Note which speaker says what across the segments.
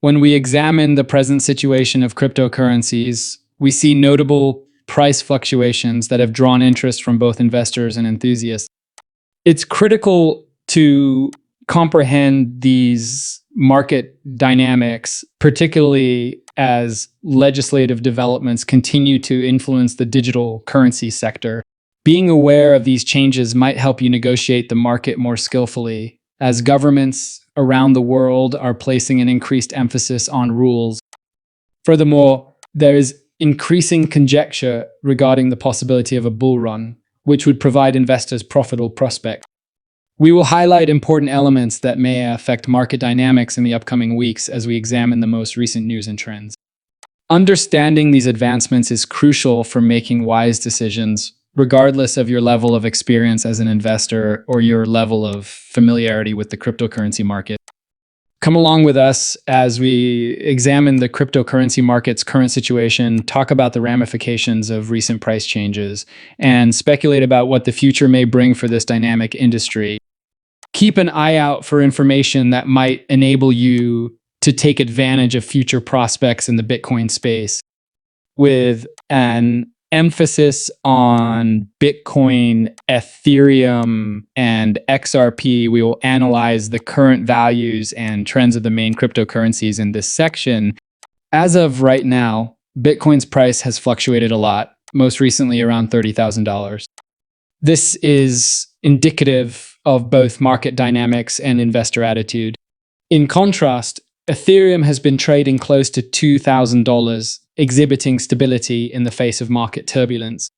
Speaker 1: When we examine the present situation of cryptocurrencies, we see notable price fluctuations that have drawn interest from both investors and enthusiasts. It's critical to comprehend these market dynamics, particularly as legislative developments continue to influence the digital currency sector. Being aware of these changes might help you negotiate the market more skillfully, as governments around the world are placing an increased emphasis on rules. Furthermore, there is increasing conjecture regarding the possibility of a bull run, which would provide investors profitable prospects. We will highlight important elements that may affect market dynamics in the upcoming weeks as we examine the most recent news and trends. Understanding these advancements is crucial for making wise decisions, regardless of your level of experience as an investor or your level of familiarity with the cryptocurrency market. Come along with us as we examine the cryptocurrency market's current situation, talk about the ramifications of recent price changes, and speculate about what the future may bring for this dynamic industry. Keep an eye out for information that might enable you to take advantage of future prospects in the Bitcoin space, with an emphasis on Bitcoin, Ethereum, and XRP. We will analyze the current values and trends of the main cryptocurrencies in this section. As of right now, Bitcoin's price has fluctuated a lot, most recently around $30,000. This is indicative of both market dynamics and investor attitude. In contrast, Ethereum has been trading close to $2,000, exhibiting stability in the face of market turbulence.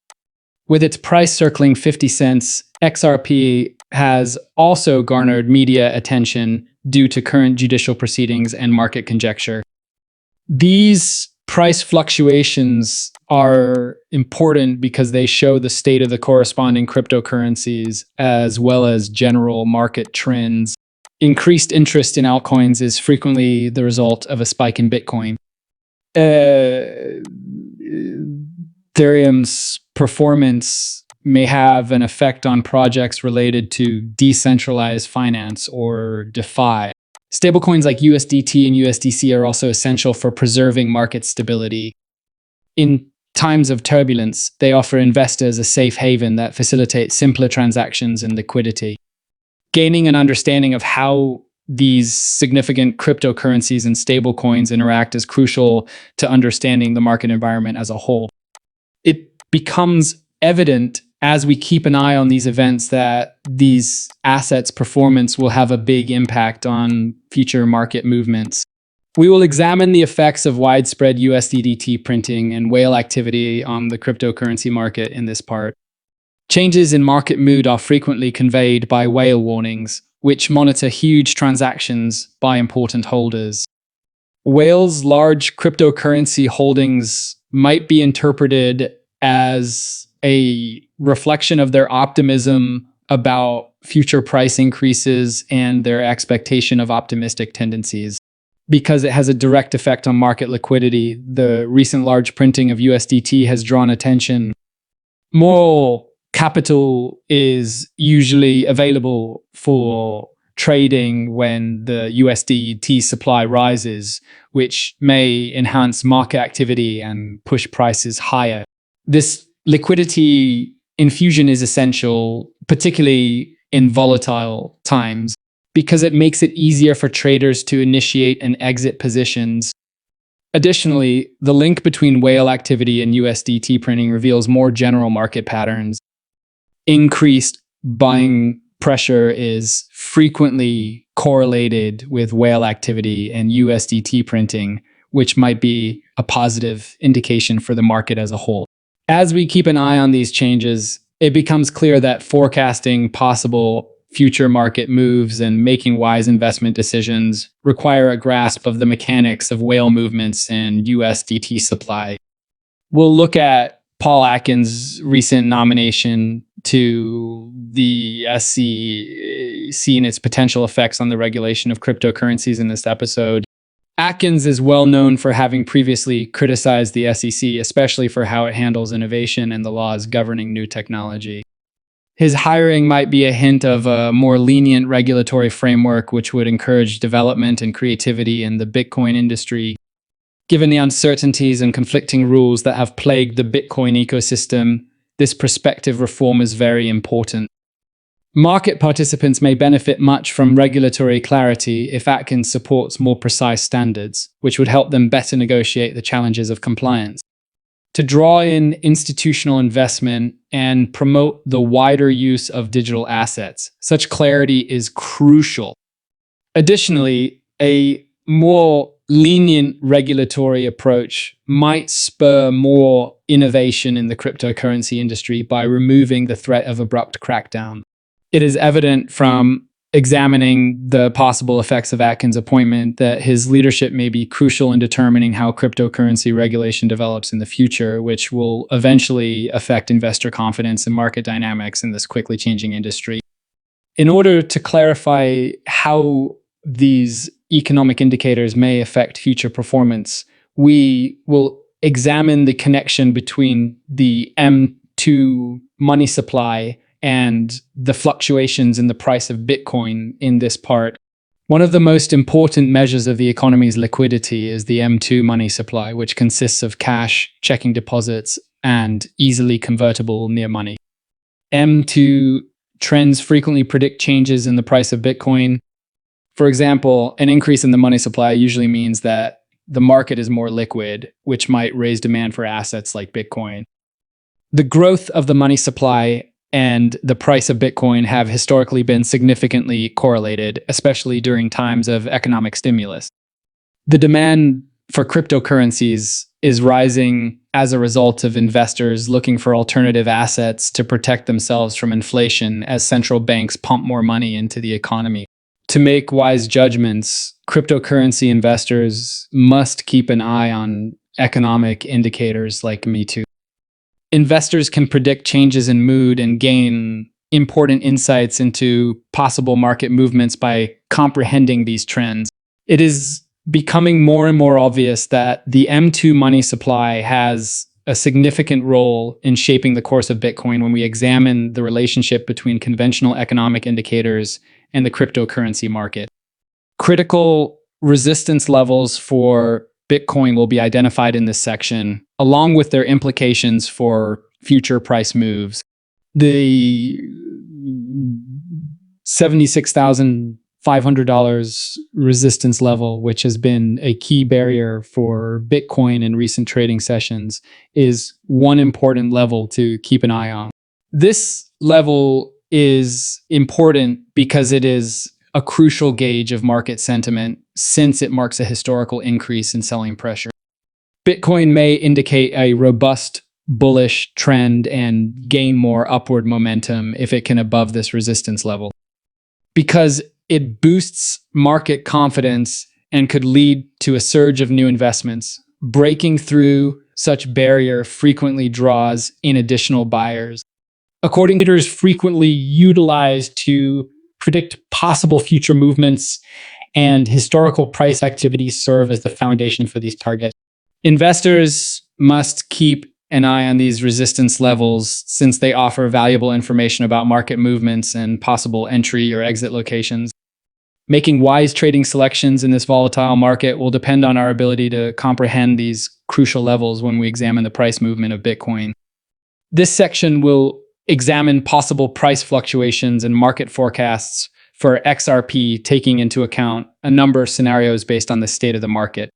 Speaker 1: With its price circling 50 cents, XRP has also garnered media attention due to current judicial proceedings and market conjecture. These price fluctuations are important because they show the state of the corresponding cryptocurrencies as well as general market trends. Increased interest in altcoins is frequently the result of a spike in Bitcoin. Ethereum's performance may have an effect on projects related to decentralized finance or DeFi. Stablecoins like USDT and USDC are also essential for preserving market stability. In times of turbulence, they offer investors a safe haven that facilitates simpler transactions and liquidity. Gaining an understanding of how these significant cryptocurrencies and stablecoins interact is crucial to understanding the market environment as a whole. It becomes evident as we keep an eye on these events that these assets' performance will have a big impact on future market movements. We will examine the effects of widespread USDT printing and whale activity on the cryptocurrency market in this part. Changes in market mood are frequently conveyed by whale warnings, which monitor huge transactions by important holders. Whales' large cryptocurrency holdings might be interpreted as a reflection of their optimism about future price increases and their expectation of optimistic tendencies. Because it has a direct effect on market liquidity, the recent large printing of USDT has drawn attention. More capital is usually available for trading when the USDT supply rises, which may enhance market activity and push prices higher. This liquidity infusion is essential, particularly in volatile times, because it makes it easier for traders to initiate and exit positions. Additionally, the link between whale activity and USDT printing reveals more general market patterns. Increased buying pressure is frequently correlated with whale activity and USDT printing, which might be a positive indication for the market as a whole. As we keep an eye on these changes, it becomes clear that forecasting possible future market moves and making wise investment decisions require a grasp of the mechanics of whale movements and USDT supply. We'll look at Paul Atkins' recent nomination to the SEC and its potential effects on the regulation of cryptocurrencies in this episode. Atkins is well known for having previously criticized the SEC, especially for how it handles innovation and the laws governing new technology. His hiring might be a hint of a more lenient regulatory framework, which would encourage development and creativity in the Bitcoin industry. Given the uncertainties and conflicting rules that have plagued the Bitcoin ecosystem, this prospective reform is very important. Market participants may benefit much from regulatory clarity if Atkins supports more precise standards, which would help them better negotiate the challenges of compliance. To draw in institutional investment and promote the wider use of digital assets, such clarity is crucial. Additionally, a more lenient regulatory approach might spur more innovation in the cryptocurrency industry by removing the threat of abrupt crackdown. It is evident from examining the possible effects of Atkins' appointment that his leadership may be crucial in determining how cryptocurrency regulation develops in the future, which will eventually affect investor confidence and market dynamics in this quickly changing industry. In order to clarify how these economic indicators may affect future performance, we will examine the connection between the M2 money supply and the fluctuations in the price of Bitcoin in this part. One of the most important measures of the economy's liquidity is the M2 money supply, which consists of cash, checking deposits, and easily convertible near money. M2 trends frequently predict changes in the price of Bitcoin. For example, an increase in the money supply usually means that the market is more liquid, which might raise demand for assets like Bitcoin. The growth of the money supply and the price of Bitcoin have historically been significantly correlated, especially during times of economic stimulus. The demand for cryptocurrencies is rising as a result of investors looking for alternative assets to protect themselves from inflation as central banks pump more money into the economy. To make wise judgments, cryptocurrency investors must keep an eye on economic indicators like Me2. Investors can predict changes in mood and gain important insights into possible market movements by comprehending these trends. It is becoming more and more obvious that the M2 money supply has a significant role in shaping the course of Bitcoin when we examine the relationship between conventional economic indicators and the cryptocurrency market. Critical resistance levels for Bitcoin will be identified in this section, along with their implications for future price moves. The $76,500 resistance level, which has been a key barrier for Bitcoin in recent trading sessions, is one important level to keep an eye on. This level is important because it is a crucial gauge of market sentiment since it marks a historical increase in selling pressure. Bitcoin may indicate a robust bullish trend and gain more upward momentum if it can above this resistance level, because it boosts market confidence and could lead to a surge of new investments. Breaking through such barrier frequently draws in additional buyers. According to indicators frequently utilized to predict possible future movements, and historical price activities serve as the foundation for these targets. Investors must keep an eye on these resistance levels since they offer valuable information about market movements and possible entry or exit locations. Making wise trading selections in this volatile market will depend on our ability to comprehend these crucial levels when we examine the price movement of Bitcoin. This section will examine possible price fluctuations and market forecasts for XRP, taking into account a number of scenarios based on the state of the market.